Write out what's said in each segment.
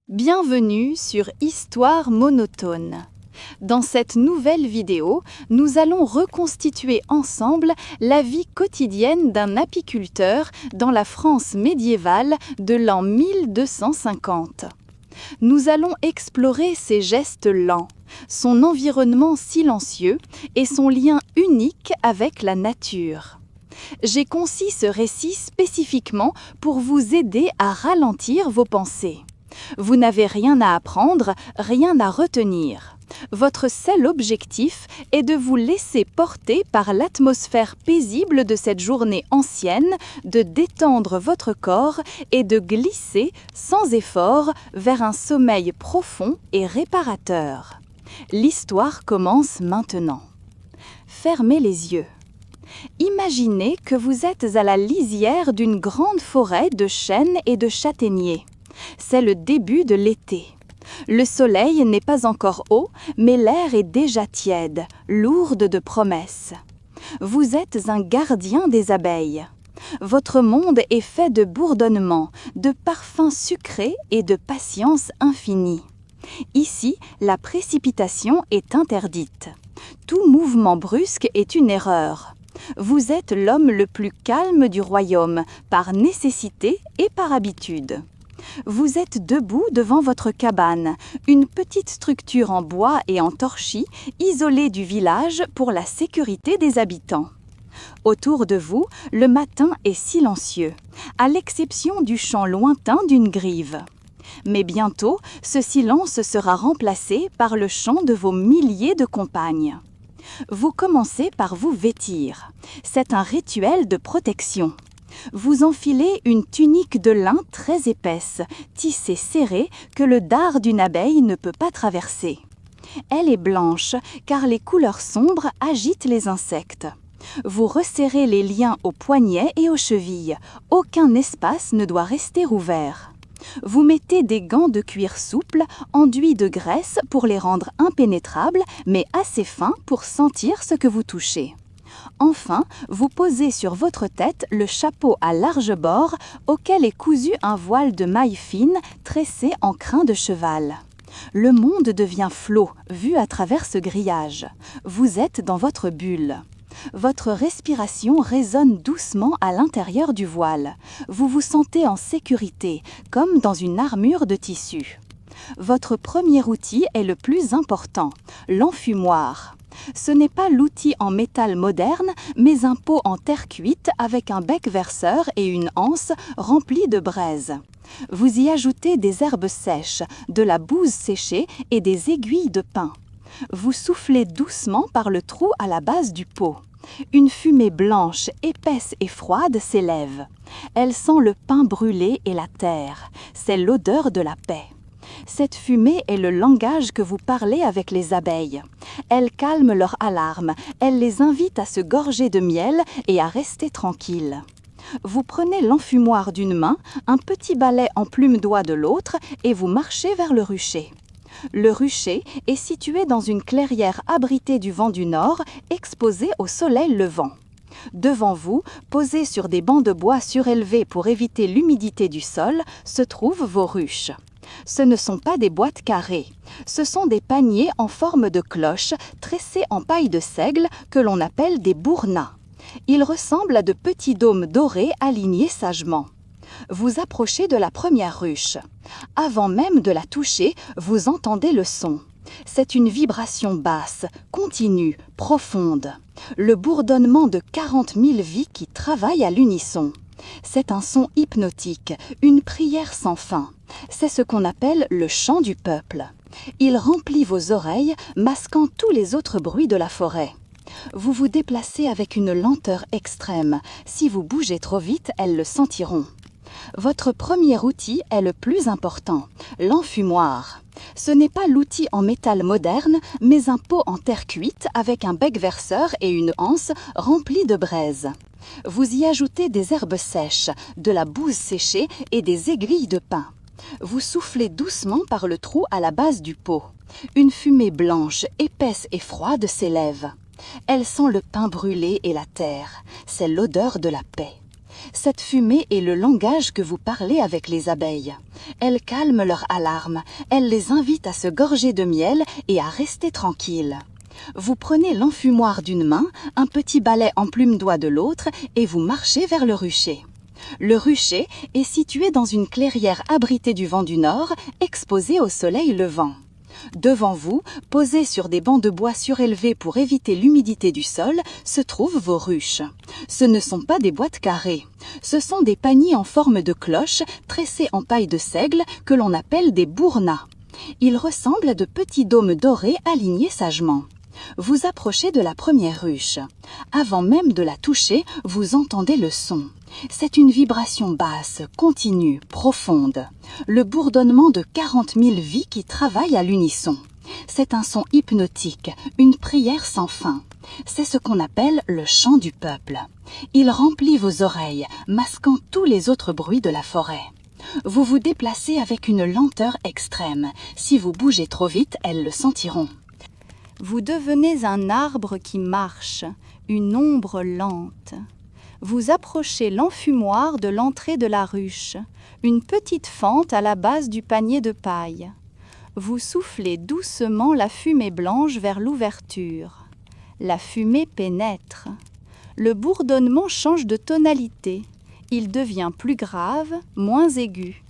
Bienvenue sur Histoire monotone. Dans cette nouvelle vidéo, nous allons reconstituer ensemble la vie quotidienne d'un apiculteur dans la France médiévale de l'an 1250. Nous allons explorer ses gestes lents, son environnement silencieux et son lien unique avec la nature. J'ai conçu ce récit spécifiquement pour vous aider à ralentir vos pensées. Vous n'avez rien à apprendre, rien à retenir. Votre seul objectif est de vous laisser porter par l'atmosphère paisible de cette journée ancienne, de détendre votre corps et de glisser sans effort vers un sommeil profond et réparateur. L'histoire commence maintenant. Fermez les yeux. Imaginez que vous êtes à la lisière d'une grande forêt de chênes et de châtaigniers. C'est le début de l'été. Le soleil n'est pas encore haut, mais l'air est déjà tiède, lourde de promesses. Vous êtes un gardien des abeilles. Votre monde est fait de bourdonnements, de parfums sucrés et de patience infinie. Ici, la précipitation est interdite. Tout mouvement brusque est une erreur. Vous êtes l'homme le plus calme du royaume, par nécessité et par habitude. Vous êtes debout devant votre cabane, une petite structure en bois et en torchis, isolée du village pour la sécurité des habitants. Autour de vous, le matin est silencieux, à l'exception du chant lointain d'une grive. Mais bientôt, ce silence sera remplacé par le chant de vos milliers de compagnes. Vous commencez par vous vêtir. C'est un rituel de protection. Vous enfilez une tunique de lin très épaisse, tissée serrée, que le dard d'une abeille ne peut pas traverser. Elle est blanche, car les couleurs sombres agitent les insectes. Vous resserrez les liens aux poignets et aux chevilles. Aucun espace ne doit rester ouvert. Vous mettez des gants de cuir souple, enduits de graisse pour les rendre impénétrables, mais assez fins pour sentir ce que vous touchez. Enfin, vous posez sur votre tête le chapeau à large bord auquel est cousu un voile de maille fine tressé en crin de cheval. Le monde devient flot, vu à travers ce grillage. Vous êtes dans votre bulle. Votre respiration résonne doucement à l'intérieur du voile. Vous vous sentez en sécurité, comme dans une armure de tissu. Votre premier outil est le plus important, l'enfumoir. Ce n'est pas l'outil en métal moderne, mais un pot en terre cuite avec un bec verseur et une anse remplie de braise. Vous y ajoutez des herbes sèches, de la bouse séchée et des aiguilles de pin. Vous soufflez doucement par le trou à la base du pot. Une fumée blanche, épaisse et froide s'élève. Elle sent le pain brûlé et la terre. C'est l'odeur de la paix. Cette fumée est le langage que vous parlez avec les abeilles. Elle calme leur alarme, elle les invite à se gorger de miel et à rester tranquilles. Vous prenez l'enfumoir d'une main, un petit balai en plume d'oie de l'autre et vous marchez vers le rucher. Le rucher est situé dans une clairière abritée du vent du nord, exposée au soleil levant. Devant vous, posés sur des bancs de bois surélevés pour éviter l'humidité du sol, se trouvent vos ruches. Ce ne sont pas des boîtes carrées. Ce sont des paniers en forme de cloche, tressés en paille de seigle, que l'on appelle des bournas. Ils ressemblent à de petits dômes dorés alignés sagement. Vous approchez de la première ruche. Avant même de la toucher, vous entendez le son. C'est une vibration basse, continue, profonde. Le bourdonnement de 40 000 vies qui travaillent à l'unisson. C'est un son hypnotique, une prière sans fin. C'est ce qu'on appelle le chant du peuple. Il remplit vos oreilles, masquant tous les autres bruits de la forêt. Vous vous déplacez avec une lenteur extrême. Si vous bougez trop vite, elles le sentiront. Votre premier outil est le plus important, l'enfumoir. Ce n'est pas l'outil en métal moderne, mais un pot en terre cuite avec un bec verseur et une anse remplie de braise. Vous y ajoutez des herbes sèches, de la bouse séchée et des aiguilles de pin. Vous soufflez doucement par le trou à la base du pot. Une fumée blanche, épaisse et froide s'élève. Elle sent le pain brûlé et la terre. C'est l'odeur de la paix. Cette fumée est le langage que vous parlez avec les abeilles. Elle calme leur alarme, elle les invite à se gorger de miel et à rester tranquilles. Vous prenez l'enfumoir d'une main, un petit balai en plume d'oie de l'autre et vous marchez vers le rucher. Le rucher est situé dans une clairière abritée du vent du nord, exposée au soleil levant. Devant vous, posés sur des bancs de bois surélevés pour éviter l'humidité du sol, se trouvent vos ruches. Ce ne sont pas des boîtes carrées. Ce sont des paniers en forme de cloche, tressés en paille de seigle, que l'on appelle des bournas. Ils ressemblent à de petits dômes dorés alignés sagement. Vous approchez de la première ruche. Avant même de la toucher, vous entendez le son. C'est une vibration basse, continue, profonde. Le bourdonnement de 40 000 vies qui travaillent à l'unisson. C'est un son hypnotique, une prière sans fin. C'est ce qu'on appelle le chant du peuple. Il remplit vos oreilles, masquant tous les autres bruits de la forêt. Vous vous déplacez avec une lenteur extrême. Si vous bougez trop vite, elles le sentiront. Vous devenez un arbre qui marche, une ombre lente. Vous approchez l'enfumoir de l'entrée de la ruche, une petite fente à la base du panier de paille. Vous soufflez doucement la fumée blanche vers l'ouverture. La fumée pénètre. Le bourdonnement change de tonalité. Il devient plus grave, moins aigu.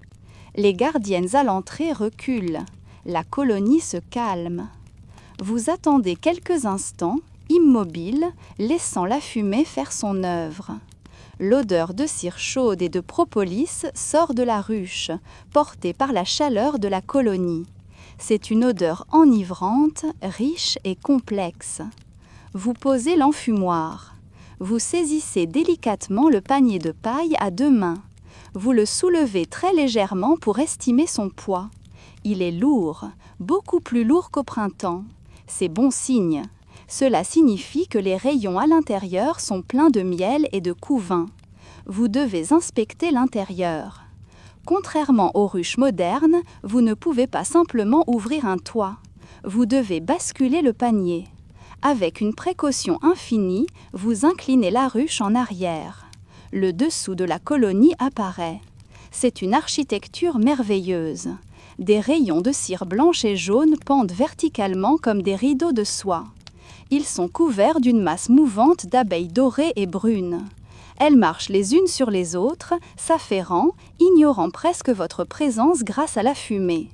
Les gardiennes à l'entrée reculent. La colonie se calme. Vous attendez quelques instants, immobile, laissant la fumée faire son œuvre. L'odeur de cire chaude et de propolis sort de la ruche, portée par la chaleur de la colonie. C'est une odeur enivrante, riche et complexe. Vous posez l'enfumoir. Vous saisissez délicatement le panier de paille à deux mains. Vous le soulevez très légèrement pour estimer son poids. Il est lourd, beaucoup plus lourd qu'au printemps. C'est bon signe. Cela signifie que les rayons à l'intérieur sont pleins de miel et de couvain. Vous devez inspecter l'intérieur. Contrairement aux ruches modernes, vous ne pouvez pas simplement ouvrir un toit. Vous devez basculer le panier. Avec une précaution infinie, vous inclinez la ruche en arrière. Le dessous de la colonie apparaît. C'est une architecture merveilleuse. Des rayons de cire blanche et jaune pendent verticalement comme des rideaux de soie. Ils sont couverts d'une masse mouvante d'abeilles dorées et brunes. Elles marchent les unes sur les autres, s'affairant, ignorant presque votre présence grâce à la fumée.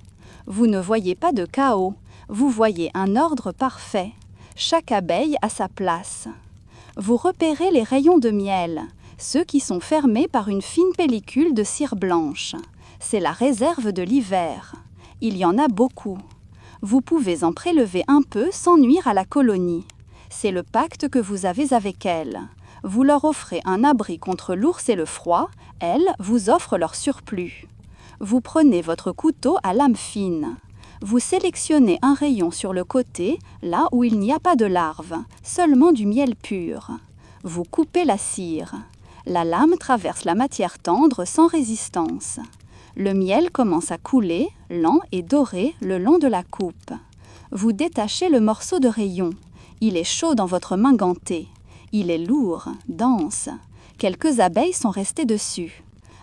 Vous ne voyez pas de chaos, vous voyez un ordre parfait. Chaque abeille a sa place. Vous repérez les rayons de miel, ceux qui sont fermés par une fine pellicule de cire blanche. C'est la réserve de l'hiver. Il y en a beaucoup. Vous pouvez en prélever un peu sans nuire à la colonie. C'est le pacte que vous avez avec elles. Vous leur offrez un abri contre l'ours et le froid, elles vous offrent leur surplus. Vous prenez votre couteau à lame fine. Vous sélectionnez un rayon sur le côté, là où il n'y a pas de larves, seulement du miel pur. Vous coupez la cire. La lame traverse la matière tendre sans résistance. Le miel commence à couler, lent et doré, le long de la coupe. Vous détachez le morceau de rayon. Il est chaud dans votre main gantée. Il est lourd, dense. Quelques abeilles sont restées dessus.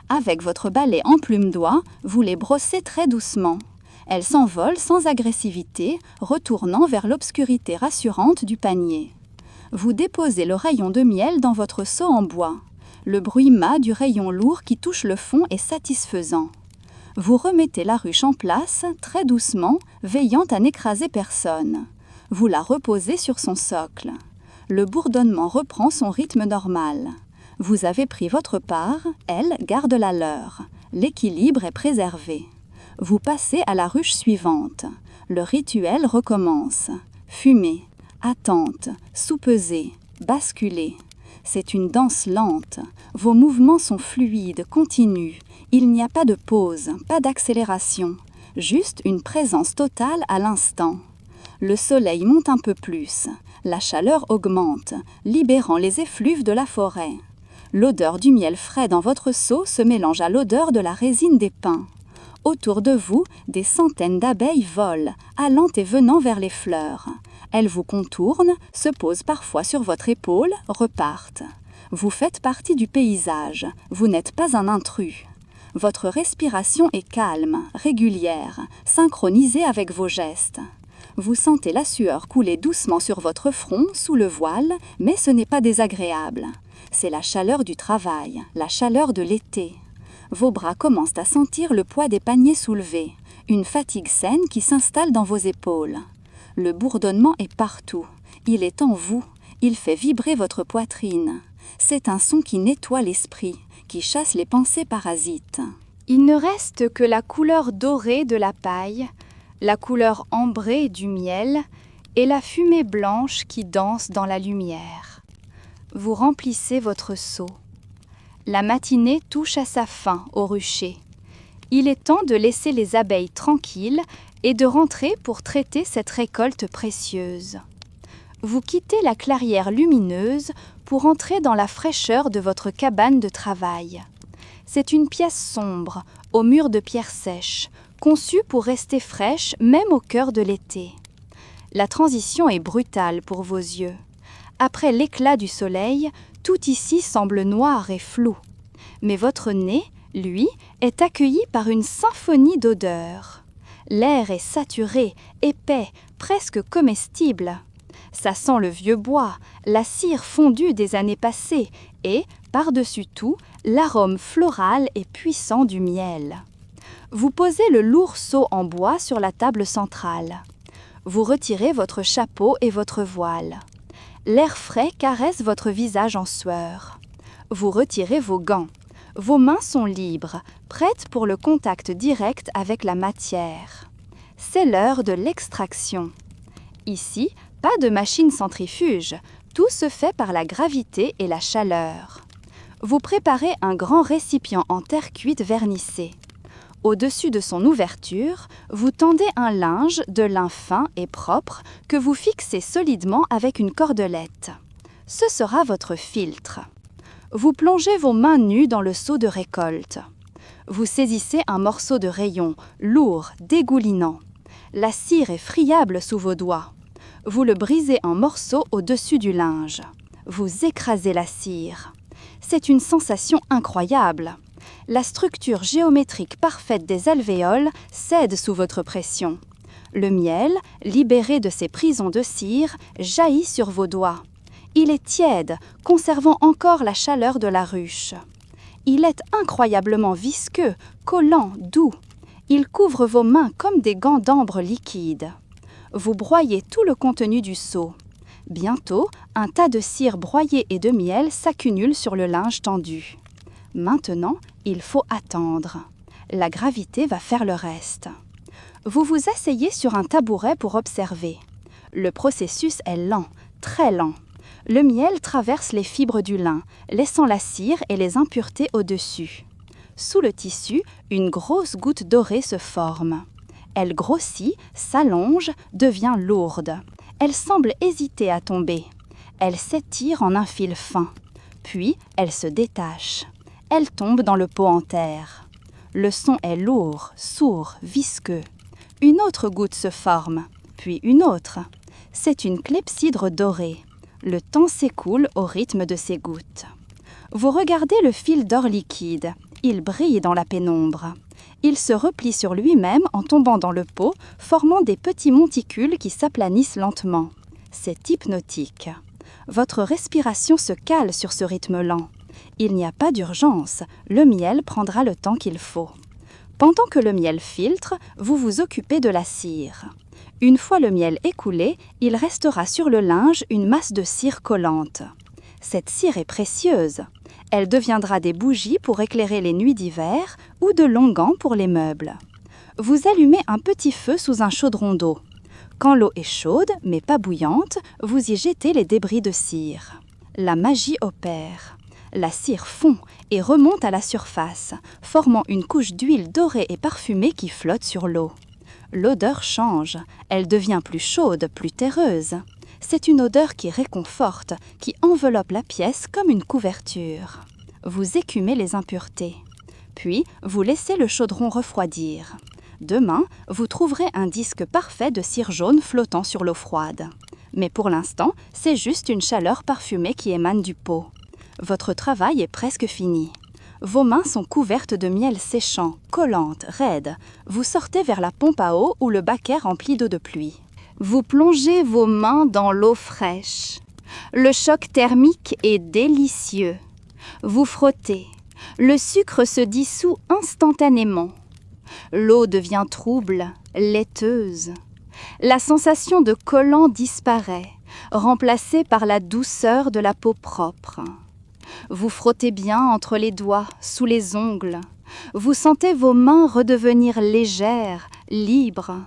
Avec votre balai en plume d'oie, vous les brossez très doucement. Elles s'envolent sans agressivité, retournant vers l'obscurité rassurante du panier. Vous déposez le rayon de miel dans votre seau en bois. Le bruit mat du rayon lourd qui touche le fond est satisfaisant. Vous remettez la ruche en place, très doucement, veillant à n'écraser personne. Vous la reposez sur son socle. Le bourdonnement reprend son rythme normal. Vous avez pris votre part, elle garde la leur. L'équilibre est préservé. Vous passez à la ruche suivante. Le rituel recommence. Fumer, attente, soupeser, basculer. C'est une danse lente. Vos mouvements sont fluides, continus. Il n'y a pas de pause, pas d'accélération. Juste une présence totale à l'instant. Le soleil monte un peu plus. La chaleur augmente, libérant les effluves de la forêt. L'odeur du miel frais dans votre seau se mélange à l'odeur de la résine des pins. Autour de vous, des centaines d'abeilles volent, allant et venant vers les fleurs. Elles vous contournent, se posent parfois sur votre épaule, repartent. Vous faites partie du paysage, vous n'êtes pas un intrus. Votre respiration est calme, régulière, synchronisée avec vos gestes. Vous sentez la sueur couler doucement sur votre front, sous le voile, mais ce n'est pas désagréable. C'est la chaleur du travail, la chaleur de l'été. Vos bras commencent à sentir le poids des paniers soulevés, une fatigue saine qui s'installe dans vos épaules. Le bourdonnement est partout. Il est en vous, il fait vibrer votre poitrine. C'est un son qui nettoie l'esprit, qui chasse les pensées parasites. Il ne reste que la couleur dorée de la paille, la couleur ambrée du miel et la fumée blanche qui danse dans la lumière. Vous remplissez votre seau. La matinée touche à sa fin au rucher. Il est temps de laisser les abeilles tranquilles et de rentrer pour traiter cette récolte précieuse. Vous quittez la clairière lumineuse pour entrer dans la fraîcheur de votre cabane de travail. C'est une pièce sombre, aux murs de pierre sèche, conçue pour rester fraîche même au cœur de l'été. La transition est brutale pour vos yeux. Après l'éclat du soleil, tout ici semble noir et flou. Mais votre nez, lui, est accueilli par une symphonie d'odeurs. L'air est saturé, épais, presque comestible. Ça sent le vieux bois, la cire fondue des années passées et, par-dessus tout, l'arôme floral et puissant du miel. Vous posez le lourd seau en bois sur la table centrale. Vous retirez votre chapeau et votre voile. L'air frais caresse votre visage en sueur. Vous retirez vos gants. Vos mains sont libres, prêtes pour le contact direct avec la matière. C'est l'heure de l'extraction. Ici, pas de machine centrifuge, tout se fait par la gravité et la chaleur. Vous préparez un grand récipient en terre cuite vernissée. Au-dessus de son ouverture, vous tendez un linge de lin fin et propre que vous fixez solidement avec une cordelette. Ce sera votre filtre. Vous plongez vos mains nues dans le seau de récolte. Vous saisissez un morceau de rayon, lourd, dégoulinant. La cire est friable sous vos doigts. Vous le brisez en morceaux au-dessus du linge. Vous écrasez la cire. C'est une sensation incroyable. La structure géométrique parfaite des alvéoles cède sous votre pression. Le miel, libéré de ses prisons de cire, jaillit sur vos doigts. Il est tiède, conservant encore la chaleur de la ruche. Il est incroyablement visqueux, collant, doux. Il couvre vos mains comme des gants d'ambre liquide. Vous broyez tout le contenu du seau. Bientôt, un tas de cire broyée et de miel s'accumule sur le linge tendu. Maintenant, il faut attendre. La gravité va faire le reste. Vous vous asseyez sur un tabouret pour observer. Le processus est lent, très lent. Le miel traverse les fibres du lin, laissant la cire et les impuretés au-dessus. Sous le tissu, une grosse goutte dorée se forme. Elle grossit, s'allonge, devient lourde. Elle semble hésiter à tomber. Elle s'étire en un fil fin. Puis, elle se détache. Elle tombe dans le pot en terre. Le son est lourd, sourd, visqueux. Une autre goutte se forme, puis une autre. C'est une clepsydre dorée. Le temps s'écoule au rythme de ces gouttes. Vous regardez le fil d'or liquide. Il brille dans la pénombre. Il se replie sur lui-même en tombant dans le pot, formant des petits monticules qui s'aplanissent lentement. C'est hypnotique. Votre respiration se cale sur ce rythme lent. Il n'y a pas d'urgence, le miel prendra le temps qu'il faut. Pendant que le miel filtre, vous vous occupez de la cire. Une fois le miel écoulé, il restera sur le linge une masse de cire collante. Cette cire est précieuse. Elle deviendra des bougies pour éclairer les nuits d'hiver ou de longs gants pour les meubles. Vous allumez un petit feu sous un chaudron d'eau. Quand l'eau est chaude, mais pas bouillante, vous y jetez les débris de cire. La magie opère. La cire fond et remonte à la surface, formant une couche d'huile dorée et parfumée qui flotte sur l'eau. L'odeur change, elle devient plus chaude, plus terreuse. C'est une odeur qui réconforte, qui enveloppe la pièce comme une couverture. Vous écumez les impuretés. Puis, vous laissez le chaudron refroidir. Demain, vous trouverez un disque parfait de cire jaune flottant sur l'eau froide. Mais pour l'instant, c'est juste une chaleur parfumée qui émane du pot. Votre travail est presque fini. Vos mains sont couvertes de miel séchant, collantes, raides. Vous sortez vers la pompe à eau ou le baquet rempli d'eau de pluie. Vous plongez vos mains dans l'eau fraîche. Le choc thermique est délicieux. Vous frottez. Le sucre se dissout instantanément. L'eau devient trouble, laiteuse. La sensation de collant disparaît, remplacée par la douceur de la peau propre. Vous frottez bien entre les doigts, sous les ongles. Vous sentez vos mains redevenir légères, libres.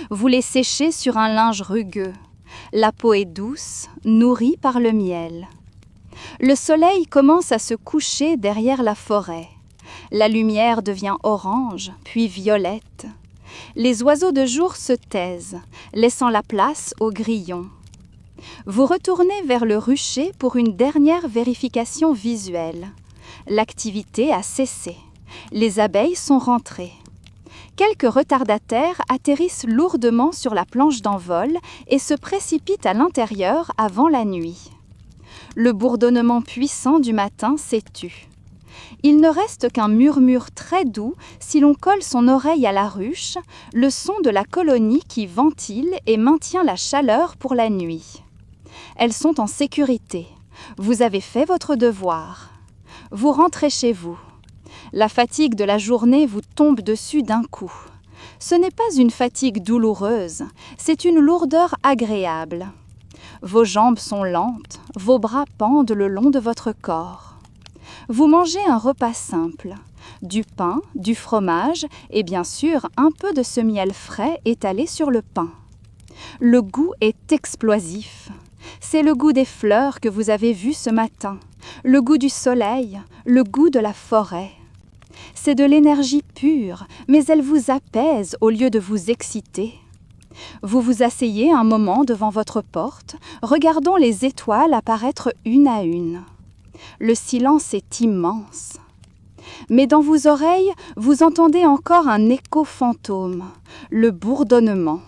Vous les séchez sur un linge rugueux. La peau est douce, nourrie par le miel. Le soleil commence à se coucher derrière la forêt. La lumière devient orange, puis violette. Les oiseaux de jour se taisent, laissant la place aux grillons. Vous retournez vers le rucher pour une dernière vérification visuelle. L'activité a cessé. Les abeilles sont rentrées. Quelques retardataires atterrissent lourdement sur la planche d'envol et se précipitent à l'intérieur avant la nuit. Le bourdonnement puissant du matin s'est tu. Il ne reste qu'un murmure très doux si l'on colle son oreille à la ruche, le son de la colonie qui ventile et maintient la chaleur pour la nuit. Elles sont en sécurité. Vous avez fait votre devoir. Vous rentrez chez vous. La fatigue de la journée vous tombe dessus d'un coup. Ce n'est pas une fatigue douloureuse, c'est une lourdeur agréable. Vos jambes sont lentes, vos bras pendent le long de votre corps. Vous mangez un repas simple, du pain, du fromage et bien sûr un peu de ce miel frais étalé sur le pain. Le goût est explosif. C'est le goût des fleurs que vous avez vues ce matin, le goût du soleil, le goût de la forêt. C'est de l'énergie pure, mais elle vous apaise au lieu de vous exciter. Vous vous asseyez un moment devant votre porte, regardant les étoiles apparaître une à une. Le silence est immense. Mais dans vos oreilles, vous entendez encore un écho fantôme, le bourdonnement.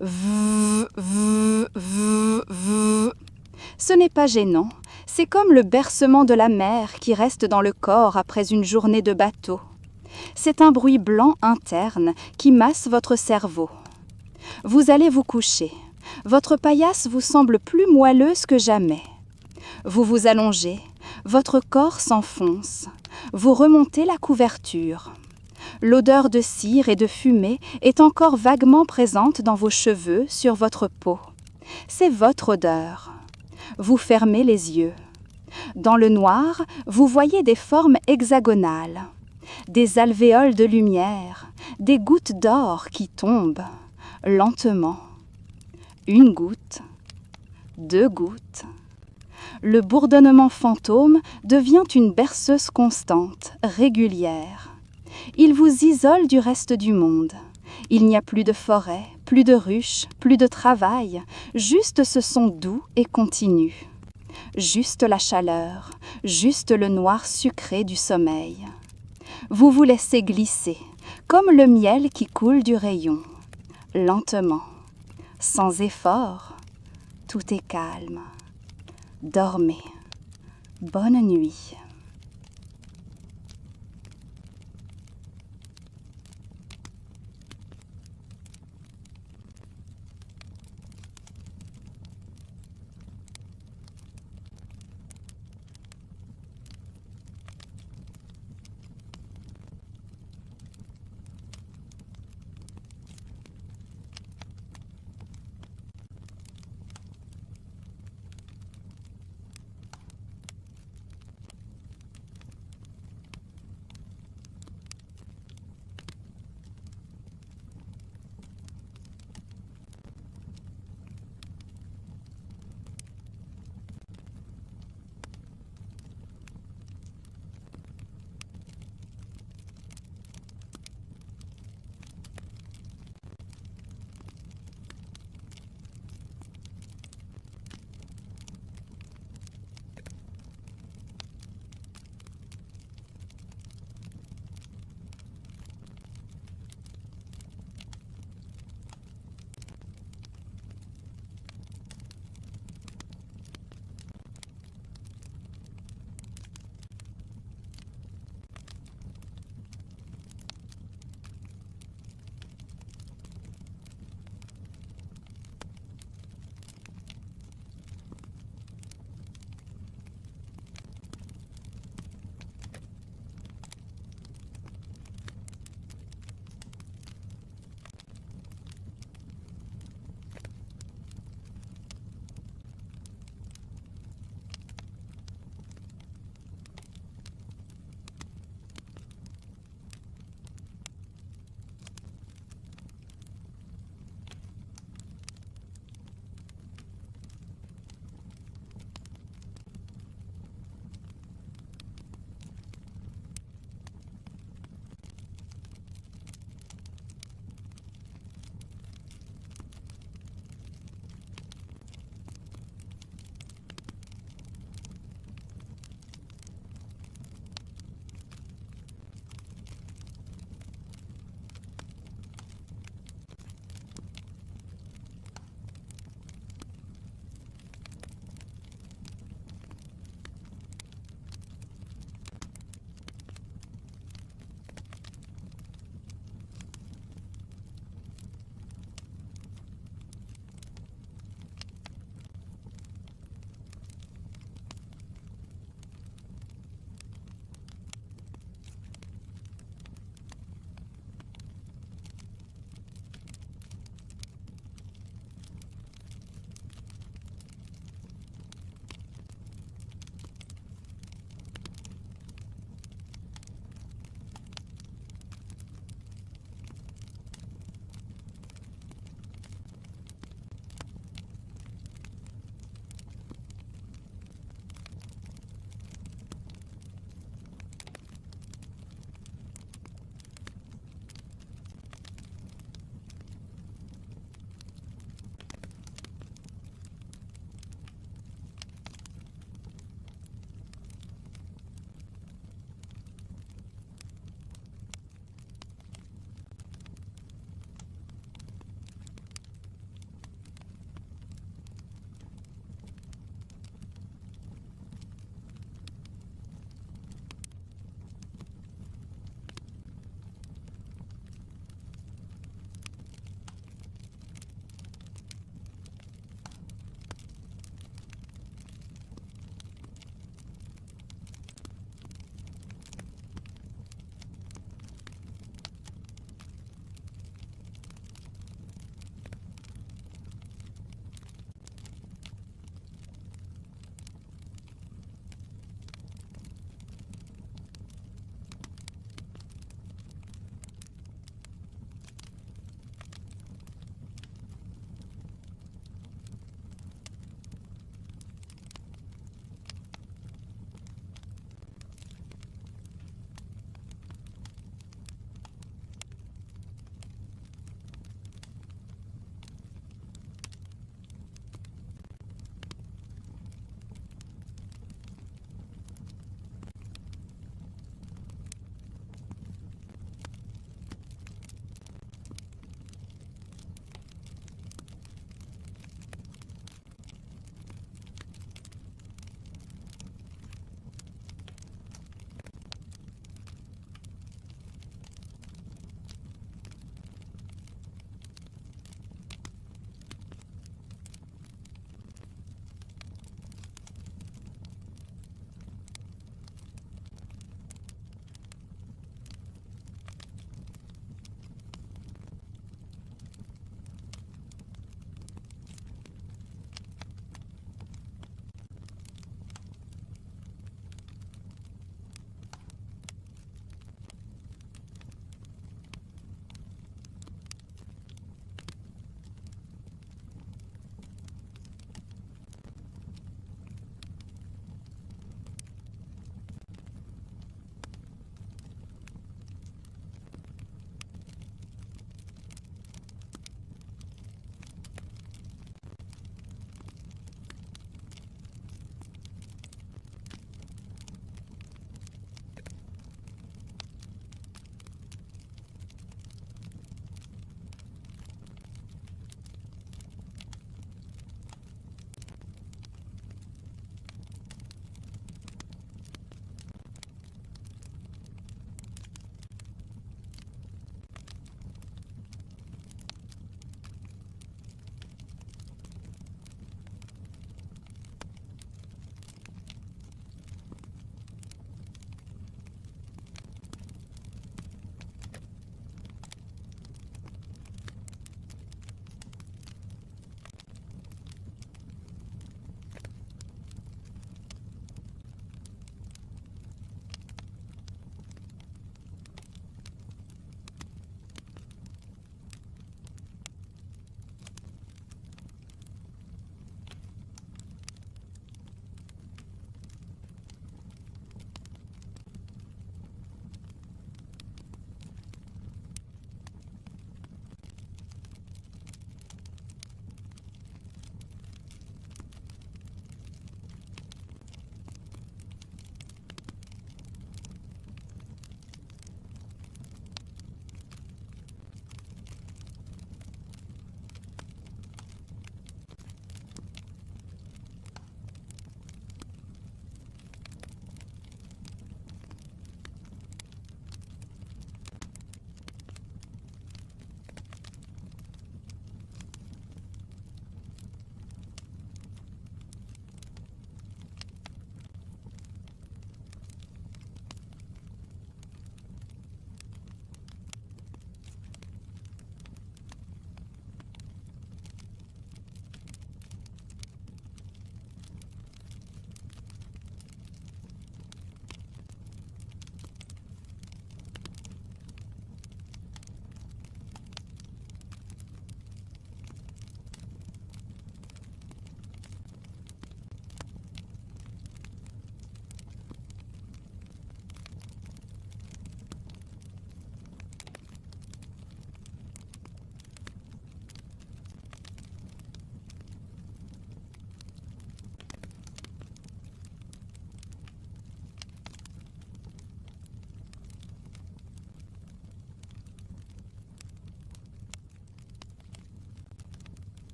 V, v, v, v. Ce n'est pas gênant, c'est comme le bercement de la mer qui reste dans le corps après une journée de bateau. C'est un bruit blanc interne qui masse votre cerveau. Vous allez vous coucher. Votre paillasse vous semble plus moelleuse que jamais. Vous vous allongez, votre corps s'enfonce. Vous remontez la couverture. L'odeur de cire et de fumée est encore vaguement présente dans vos cheveux, sur votre peau. C'est votre odeur. Vous fermez les yeux. Dans le noir, vous voyez des formes hexagonales, des alvéoles de lumière, des gouttes d'or qui tombent, lentement. Une goutte, 2 gouttes. Le bourdonnement fantôme devient une berceuse constante, régulière. Il vous isole du reste du monde. Il n'y a plus de forêt, plus de ruches, plus de travail, juste ce son doux et continu. Juste la chaleur, juste le noir sucré du sommeil. Vous vous laissez glisser, comme le miel qui coule du rayon. Lentement, sans effort, tout est calme. Dormez. Bonne nuit.